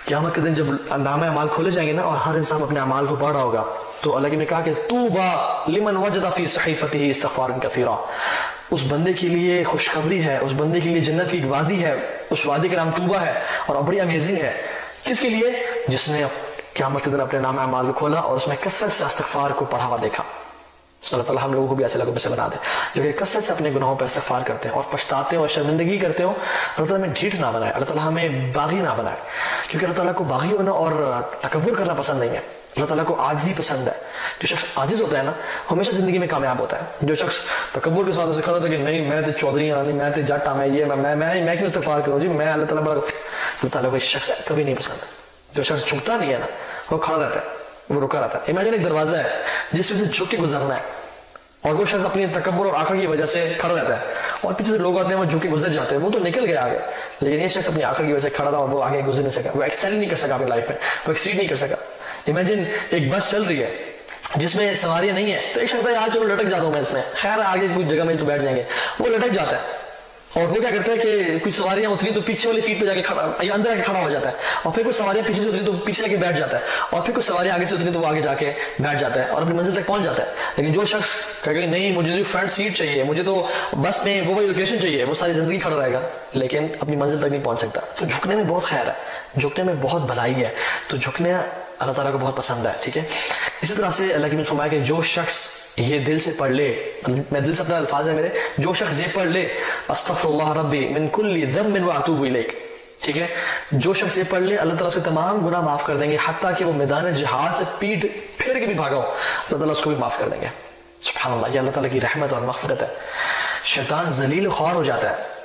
क़यामत के दिन जब नामे अमाल खोले जाएंगे ना और हर इंसान अपने अमाल को पढ़ रहा होगा, तो अल्लाह ने कहा कि तूबा लिमन वजदा फी सहीफतिही इस्तिग़फ़ारन कसीरा, उस बंदे के लिए खुशखबरी है, उस बंदे के लिए जन्नत की एक वादी है, उस वादी का नाम तूबा है और बड़ी अमेजिंग है। किसके लिए? जिसने क़यामत के दिन अपने नामे अमाल को खोला और उसमें कसरत से इस्तिग़फ़ार को पढ़ा हुआ देखा। अल्लाह ताला हम लोगों को भी ऐसे लोगों में से बना दे जो कि कसरत से अपने गुनाहों पर इस्तिग़फ़ार करते हैं और पछताते हैं और शर्मिंदगी करते हो। अल्लाह ताला हमें ढीठ ना बनाए, अल्लाह ताला हमें बागी ना बनाए, क्योंकि अल्लाह ताला को बागी होना और तकब्बुर करना पसंद नहीं है। अल्लाह ताला को आजिज़ी पसंद है। जो शख्स आजिज़ होता है ना, हमेशा ज़िंदगी में कामयाब होता है। जो शख्स तकब्बुर के साथ ऐसे खड़ा होता है कि नहीं मैं तो चौधरी नहीं, मैं तो जट, मैं ये मैं क्यों इस्तिग़फ़ार करूँ जी, मैं अल्लाह ताला को इस शख्स कभी नहीं पसंद। जो शख्स झुकता नहीं है ना, वो खड़ा रहता है, वो रुका रहता है। इमेजिन एक दरवाज़ा है जिससे से झुक के गुजरना है और वो शख्स अपनी तकब्बुर और आखिर की वजह से खड़ा रहता है और पीछे से लोग आते हैं, वो झुक के गुजर जाते हैं, वो तो निकल गया आगे। लेकिन ये शख्स अपनी आखिर की वजह से खड़ा रहा और वो आगे गुजर नहीं सका, वो एक्सेल नहीं कर सका अपनी लाइफ में, वो एक्सीड नहीं कर सका। इमेजिन एक बस चल रही है जिसमें सवारियां नहीं है, तो एक शख्स यार चलो लटक जाता हूँ मैं इसमें, खैर आगे कुछ जगह मिल तो बैठ जाएंगे, वो लटक जाता है और वो क्या करता है कि कुछ सवारियां उतरी तो पीछे वाली सीट पे जाके खड़ा या अंदर आके खड़ा हो जाता है, और फिर कुछ सवारियां पीछे से उतरी तो पीछे जाके बैठ जाता है, और फिर कुछ सवारियां आगे से उतरी तो वो आगे जाके बैठ जाता है और अपनी मंजिल तक पहुंच जाता है। लेकिन जो शख्स कहेगा नहीं मुझे तो फ्रंट सीट चाहिए, मुझे तो बस में वो वही लोकेशन चाहिए, वो सारी जिंदगी खड़ा रहेगा लेकिन अपनी मंजिल तक नहीं पहुंच सकता। तो झुकने में बहुत खैर है, झुकने में बहुत भलाई है, तो झुकने अल्लाह ताला को बहुत पसंद है। ठीक है, इसी तरह से अल्लाह की फरमाया कि जो शख्स ये दिल से पढ़ ले, मैं दिल से अपना अल्फाज है मेरे, जो शख्स ये पढ़ ले अस्तगफिरुल्लाह रब्बी मिन कुल्ली ज़म्बिन व अतूबु इलैक, ठीक है, जो शख्स ये पढ़ ले अल्लाह ताला उसके तमाम गुनाह माफ कर देंगे, हत्ता कि वो मैदान जिहाद से पीठ फेर के भी भागा हो अल्लाह ताला उसको भी माफ कर देंगे। सुभान अल्लाह, ये अल्लाह ताला की रहमत और मग़फ़िरत है। शैतान ज़लील ख़्वार हो जाता है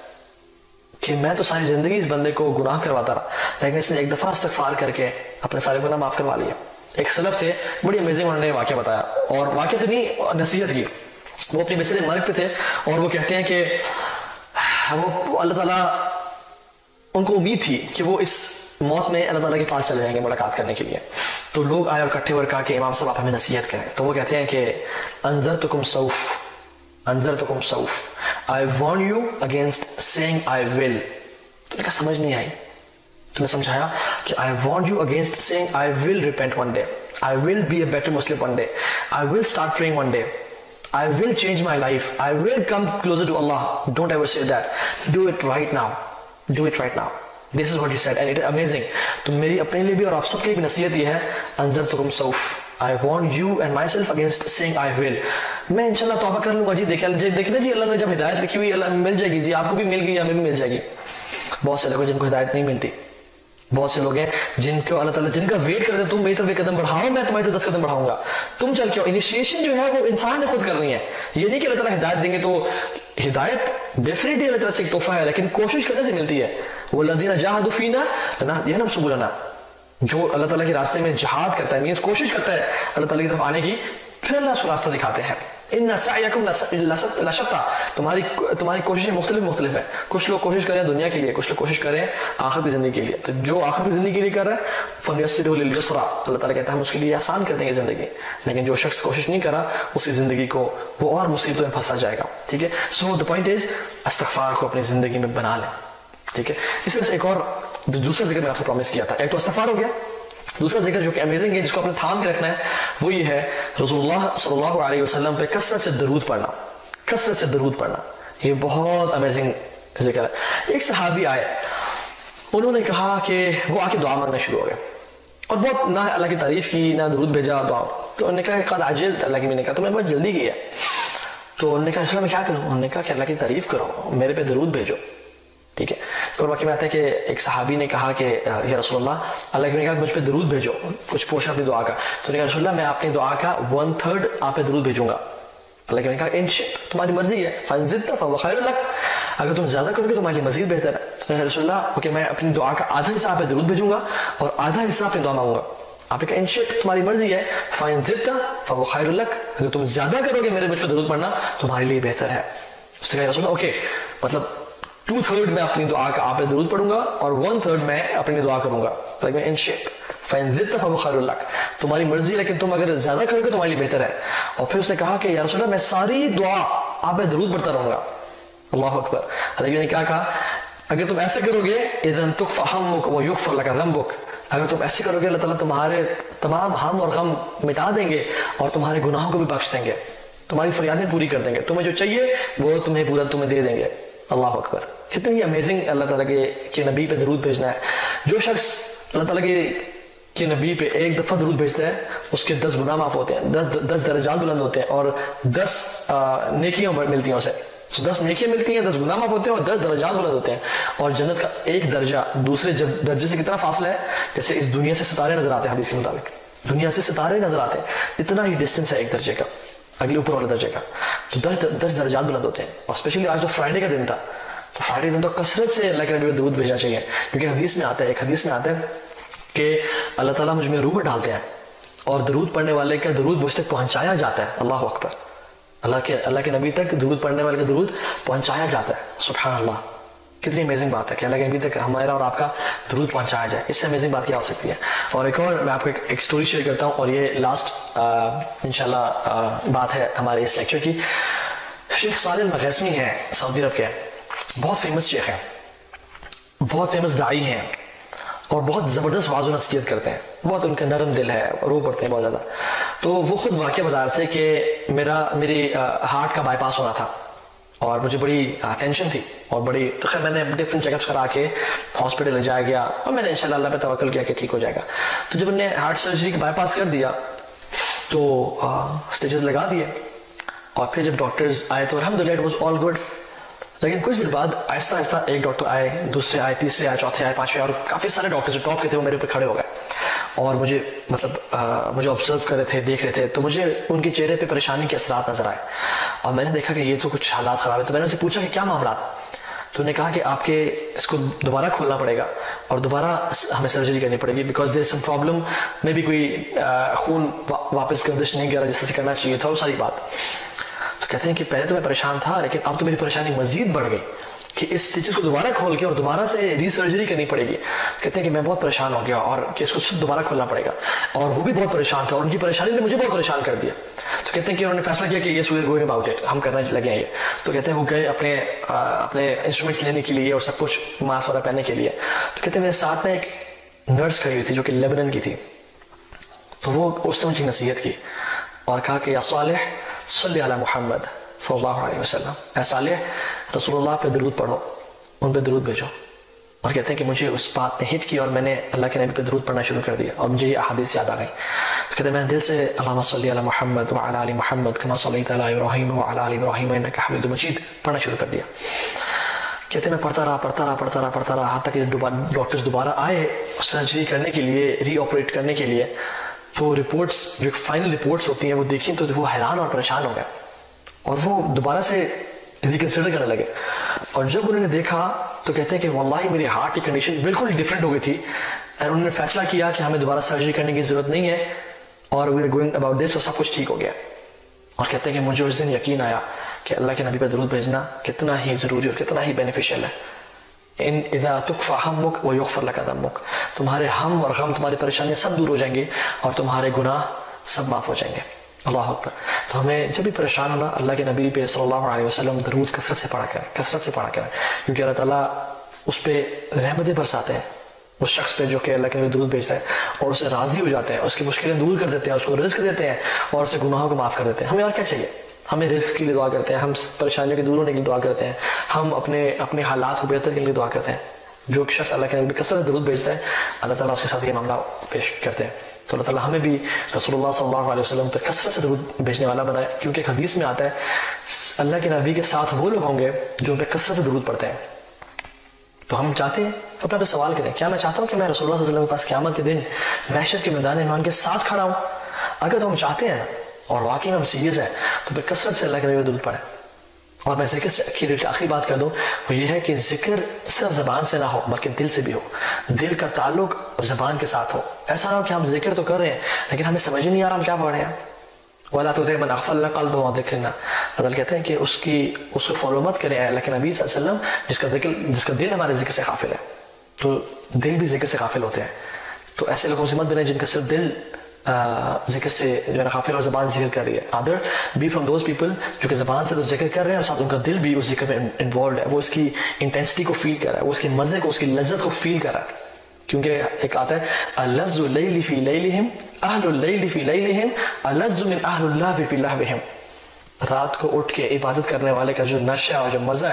कि मैं तो सारी जिंदगी इस बंदे को गुनाह करवाता रहा, लेकिन इसने एक दफा इस्तिग़फ़ार करके अपने सारे गुनाह माफ करवा लिए। एक सलफ थे, बड़ी अमेजिंग, उन्होंने वाक़या बताया और वाक़या तो नहीं नसीहत की। वो अपने बिस्तरे मर्ग पे थे और वो कहते हैं कि वो अल्लाह ताला, उनको उम्मीद थी कि वो इस मौत में अल्लाह ताला के पास चले जाएंगे मुलाकात करने के लिए। तो लोग आए और इकट्ठे और कहा कि इमाम साहब आप हमें नसीहत करें। तो वो कहते हैं कि अंज़रतुकुम सौफ, I warn you against saying I will. तो उनका समझ नहीं आई, तुमने समझाया कि I want you against saying I will repent one day, I will be a better Muslim one day, I will start praying one day, I will change my life, I will come closer to Allah. Don't ever say that, do it right now, do it right now. This is what he said and it is amazing. तो मेरी अपने लिए भी और आप सबके लिए भी नसीहत ये है, अंज़रतुकुम सौफ, I warn you and myself against saying I will. मैं इंशाल्लाह तौबा कर लूंगा जी, देखना जी, अल्लाह ने जब हिदायत लिखी हुई अल्लाह मिल जाएगी जी, आपको भी मिल गई, हमें भी मिल जाएगी। बहुत से लोग जिनको हिदायत नहीं मिलती, बहुत से लोग हैं जिनको अल्लाह ताला जिनका वेट करते, तुम मेरी तरफ एक कदम बढ़ाओ मैं तुम्हारी तरफ 10 कदम बढ़ाऊंगा, तुम चल क्यों। इनिशिएशन जो है वो इंसान ने खुद करनी है, ये नहीं कि अल्लाह ताला हिदायत देंगे। तो हिदायत डेफिनेटली अल्लाह ताला से एक तोहफा है, लेकिन कोशिश करने से मिलती है। वो लदीना जाहदू फीना लनहदियनहुम सुबुलना, जो अल्लाह ताला के रास्ते में जिहाद करता है, मींस कोशिश करता है अल्लाह ताला की तरफ आने की, फिर अल्लाह उसको रास्ता दिखाते हैं। इन्ना सअयकुम लशत्ता, तुम्हारी कोशिशें मुख्तलिफ है। कुछ लोग कोशिश करें दुनिया के लिए, कुछ लोग कोशिश करें आखिरत की जिंदगी के लिए। तो जो आखिरत की जिंदगी के लिए कर रहा है फनयस्सिरहु लिल युस्रा, अल्लाह ताला कहता है हम उसके लिए आसान कर देंगे जिंदगी। लेकिन जो शख्स कोशिश नहीं करा उसकी जिंदगी को वो और मुसीबतों में फंसा जाएगा। ठीक है, सो द पॉइंट इज इस्तिग़फ़ार को अपनी जिंदगी में बना लें। ठीक है, इस तरह से एक और दूसरा जिक्र मैंने आपसे प्रॉमिस किया था, एक तो इस्तिग़फ़ार हो गया, दूसरा जिक्र जो कि अमेजिंग है जिसको आपने थाम के रखना है वो ये है रसूलुल्लाह सल्लल्लाहु अलैहि वसल्लम पे कसरत से दरूद पढ़ना। ये बहुत अमेजिंग जिक्र है। एक सहाबी आए, उन्होंने कहा कि वो आके दुआ मांगना शुरू हो गए और बहुत ना अल्लाह की तारीफ की ना दरूद भेजा दुआ। तो उन्होंने कहा क़द अजल्त, अल्लाह की मैंने कहा तो मैं बहुत जल्दी की है। तो उन्होंने कहा मैं क्या करूँ, उन्होंने कहा कि अल्लाह की तारीफ करो, मेरे पे दरूद भेजो। ठीक है, तो बाकी में आता है कि एक सहाबी ने कहा कि या रसूलल्लाह, अल्लाह ने कहा मुझ पे दरूद भेजो, कुछ पोर्शन अपनी दुआ का। तो उन्होंने कहा रसूलल्लाह मैं अपनी दुआ का 1/3 आप पे दरूद भेजूंगा। अल्लाह ने कहा इंशाअल्लाह तुम्हारी मर्जी है, फंज़िदता फहुव खैरुल लक, अगर तुम ज्यादा करोगे तो तुम्हारे लिए मजीद बेहतर है। तो रसूलल्लाह ओके मैं अपनी दुआ का आधा हिस्सा आप पे दरूद भेजूंगा और आधा हिस्सा अपनी दुआ मांगूंगा। आपने कहा इंशाअल्लाह तुम्हारी मर्जी है, फंज़िदता फहुव खैरुल लक, अगर तुम ज्यादा करोगे मेरे मुझ पे दरूद पढ़ना तुम्हारे लिए बेहतर है। उसने कहा रसूलल्लाह ओके, मतलब 2/3 मैं अपनी दुआ का आप पे दरूद पढ़ूंगा और 1/3 मैं अपनी दुआ करूंगा। तो मैं इंशाअल्लाह फंज़िदता फहुव खैरुल लक, तुम्हारी मर्जी, लेकिन तुम अगर ज्यादा करोगे तो तुम्हारे लिए बेहतर है। और फिर उसने कहा कि या रसूलल्लाह मैं सारी दुआ आप पे दरूद पढ़ता रहूंगा। अल्लाह अकबर। ने क्या कहा, अगर तुम ऐसा करोगे इज़न तुकफ़ा हम्मुक व युग़फ़र लक ज़ंबुक, اگر تم ایسے کرو گے اللہ تعالیٰ تمہارے تمام ہم اور غم مٹا دیں گے اور تمہارے گناہوں کو بھی بخش دیں گے, تمہاری فریادیں پوری کر دیں گے, تمہیں جو چاہیے وہ تمہیں پورا تمہیں دے دیں گے. اللہ اکبر, کتنی امیزنگ اللہ تعالیٰ کے نبی پہ درود بھیجنا ہے. جو شخص اللہ تعالیٰ کے نبی پہ ایک دفعہ درود بھیجتا ہے اس کے 10 گناہ معاف ہوتے ہیں, 10 درجات بلند ہوتے ہیں اور 10 نیکیاں ملتی ہیں اسے. 10 نیکیاں ملتی ہیں, 10 گناہ معاف ہوتے ہیں اور 10 درجات بلند ہوتے ہیں. اور جنت کا ایک درجہ دوسرے درجے سے کتنا فاصلہ ہے, جیسے اس دنیا سے ستارے نظر آتے ہیں. حدیث کے مطابق دنیا سے ستارے نظر آتے ہیں, اتنا ہی ڈسٹینس ہے ایک درجے کا اگلے اوپر والے درجے کا. تو 10 درجات بلند ہوتے ہیں. اور اسپیشلی آج تو فرائیڈے کا دن تھا, تو فرائیڈے دن تو کثرت سے اللہ کے نبی پہ درود بھیجنا چاہیے, کیونکہ حدیث میں آتا ہے, ایک حدیث میں آتا ہے کہ اللہ تعالیٰ مجھ میں روح ڈالتے ہیں اور درود پڑھنے والے کا درود مجھ تک پہنچایا جاتا ہے. اللہ اکبر, اللہ کے نبی تک درود پڑھنے والے کا درود پہنچایا جاتا ہے. سبحان اللہ, کتنی امیزنگ بات ہے کہ اللہ کے نبی تک ہمارا اور آپ کا درود پہنچایا جائے. اس سے امیزنگ بات کیا ہو سکتی ہے. اور ایک اور میں آپ کو ایک سٹوری شیئر کرتا ہوں, اور یہ لاسٹ انشاءاللہ بات ہے ہمارے اس لیکچر کی. شیخ صالح المغیثمی ہیں, سعودی عرب کے, بہت فیمس شیخ ہیں, بہت فیمس داعی ہیں اور بہت زبردست واعظ و نصیحت کرتے ہیں. بہت ان کا نرم دل ہے, رو پڑتے ہیں بہت زیادہ. تو وہ خود واقعہ بتا رہے تھے کہ میری ہارٹ کا بائی پاس ہونا تھا اور مجھے بڑی ٹینشن تھی اور بڑی, تو خیر میں نے ڈفرینٹ چیک اپس کرا کے ہاسپٹل لے جایا گیا اور میں نے انشاءاللہ اللہ پہ توکل کیا کہ ٹھیک ہو جائے گا. تو جب انہیں ہارٹ سرجری کا بائی پاس کر دیا تو اسٹیچز لگا دیے, اور پھر جب ڈاکٹرز آئے تو الحمدللہ اٹ واز آل گڈ. لیکن کچھ دن بعد آہستہ آہستہ ایک ڈاکٹر آئے, دوسرے آئے, تیسرے آئے, چوتھے آئے, پانچویں, اور کافی سارے ڈاکٹر جو ٹاپ کے تھے وہ میرے اوپر کھڑے ہو گئے اور مجھے مجھے آبزرو کر رہے تھے, دیکھ رہے تھے. تو مجھے ان کے چہرے پہ پریشانی کے اثرات نظر آئے اور میں نے دیکھا کہ یہ تو کچھ حالات خراب ہے. تو میں نے ان سے پوچھا کہ کیا معاملات. تو انہوں نے کہا کہ آپ کے اس کو دوبارہ کھولنا پڑے گا اور دوبارہ ہمیں سرجری کرنی پڑے گی, because there is some problem, میں بھی کوئی خون واپس گردش نہیں کرا جس سے کرنا چاہیے تھا, وہ ساری بات. تو کہتے ہیں کہ پہلے تو میں پریشان تھا لیکن اب تو میری پریشانی مزید بڑھ گئی کہ اس چیز کو دوبارہ کھول کے اور دوبارہ سے ری سرجری کرنی پڑے گی. کہتے ہیں کہ میں بہت پریشان ہو گیا اور کہ اس کو دوبارہ کھولنا پڑے گا, اور وہ بھی بہت پریشان تھا اور ان کی پریشانی نے مجھے بہت پریشان کر دیا. تو کہتے ہیں کہ انہوں نے فیصلہ کیا کہ یہ سوئر گوئنگ اباؤٹ اٹ, ہم کرنا لگے ہیں یہ. تو کہتے ہیں وہ گئے اپنے انسٹرومنٹس لینے کے لیے اور سب کچھ ماسک وغیرہ پہننے کے لیے. تو کہتے ہیں میرے ساتھ میں ایک نرس کھڑی ہوئی تھی جو کہ لیبنن کی تھی. تو وہ اس نے مجھے نصیحت کی اور کہا کہ یا صالح صلی علی محمد صلی اللہ علیہ وسلم, اے صالح رسول اللہ پہ درود پڑھو, ان پہ درود بھیجو. اور کہتے ہیں کہ مجھے اس بات نے ہٹ کی اور میں نے اللہ کے نبی پہ درود پڑھنا شروع کر دیا اور مجھے یہ احادیث یاد آ گئی. تو کہتے ہیں میں نے دل سے اللہم صلی علی محمد وعلی آل محمد کما صلیت علی ابراہیم وعلی آل ابراہیم انک حمید مجید پڑھنا شروع کر دیا. کہتے ہیں میں پڑھتا رہا حتیٰ کہ ڈاکٹرز دوبارہ آئے سرجری کرنے کے لیے, ری آپریٹ کرنے کے لیے. تو رپورٹس جو فائنل رپورٹس ہوتی ہیں وہ دیکھیں تو وہ حیران اور پریشان ہو گئے اور وہ دوبارہ سے ریکنسیڈر کرنے لگے. اور جب انہوں نے دیکھا تو کہتے ہیں کہ واللہ میری ہارٹ کی کنڈیشن بالکل ڈیفرنٹ ہو گئی تھی, اور انہوں نے فیصلہ کیا کہ ہمیں دوبارہ سرجری کرنے کی ضرورت نہیں ہے اور we are going about this, اور سب کچھ ٹھیک ہو گیا. اور کہتے ہیں کہ مجھے اس دن یقین آیا کہ اللہ کے نبی پہ درود بھیجنا کتنا ہی ضروری اور کتنا ہی بینیفیشیل ہے. ان اذا تکفى همك ويغفر لك ذنبك, تمہارے ہم اور غم, تمہاری پریشانیاں سب دور ہو جائیں گے اور تمہارے گناہ سب معاف ہو جائیں گے. اللہ اکبر. تو ہمیں جب بھی پریشان ہونا اللہ کے نبی پہ صلی اللہ علیہ وسلم درود کثرت سے پڑھا کریں, کیونکہ اللہ تعالیٰ اس پہ رحمتیں برساتے ہیں اس شخص پہ جو کہ اللہ کے نبی درود بھیجتا ہے, اور اسے راضی ہو جاتے ہیں, اس کی مشکلیں دور کر دیتے ہیں, اس کو رزق دیتے ہیں اور اسے گناہوں کو معاف کر دیتے ہیں. ہمیں اور کیا چاہیے؟ ہمیں رزق کے لیے دعا کرتے ہیں, ہم پریشانیوں کے دور ہونے کے لیے دعا کرتے ہیں, ہم اپنے حالات کو بہتر کے لیے دعا کرتے ہیں. جو شخص اللہ کے نبی کثرت سے درود بھیجتا ہے اللہ تعالیٰ اس کے ساتھ یہ معاملہ پیش کرتے ہیں. تو اللہ تعالیٰ ہمیں بھی رسول اللہ صلی اللہ علیہ وسلم پر کثرت سے درود بھیجنے والا بنائے, کیونکہ ایک حدیث میں آتا ہے اللہ کے نبی کے ساتھ وہ لوگ ہوں گے جو ان پہ کثرت سے درود پڑھتے ہیں. تو ہم چاہتے ہیں اپنے پہ سوال کریں, کیا میں چاہتا ہوں کہ میں رسول اللہ صلی اللہ علیہ وسلم کے پاس قیامت کے دن محشر کے میدان میں ان کے ساتھ کھڑا ہوں؟ اگر تو ہم چاہتے ہیں اور واقعی میں ہم سیریس ہیں تو پھر کثرت سے اللہ کے نبی پہ درود پڑھیں. اور میں ذکر سے آخری بات کر دوں, وہ یہ ہے کہ ذکر صرف زبان سے نہ ہو بلکہ دل سے بھی ہو, دل کا تعلق زبان کے ساتھ ہو. ایسا نہ ہو کہ ہم ذکر تو کر رہے ہیں لیکن ہمیں سمجھ نہیں آ رہا ہم کیا پڑھ رہے ہیں. وَلَا تُطِعْ مَنْ أَغْفَلْنَا قَلْبَهُ عَنْ ذِكْرِنَا, حضرت کہتے ہیں کہ اس کو فالو مت کریں اللہ کے نبی صلی اللہ علیہ وسلم جس کا دل ہمارے ذکر سے غافل ہے. تو دل بھی ذکر سے غافل ہوتے ہیں, تو ایسے لوگوں سے مت بنیں جن کا صرف دل ذکر سے جو ہے غافل اور زبان ذکر کر رہی ہے. Either be from those people جو کہ زبان سے تو ذکر کر رہے ہیں اور ساتھ ان کا دل بھی اس ذکر میں انوالوڈ ہے, وہ اس کی انٹینسٹی کو فیل کر رہا ہے, وہ اس کے مزے کو, اس کی لذت کو فیل کر رہا ہے. کیونکہ ایک آتا ہے الَّذُّ اللیل فی لیلہم اہل اللیل فی لیلہم الَّذُّ من اہل اللہو فی لہوہم. رات کو اٹھ کے عبادت کرنے والے کا جو نشہ اور جو مزہ ہے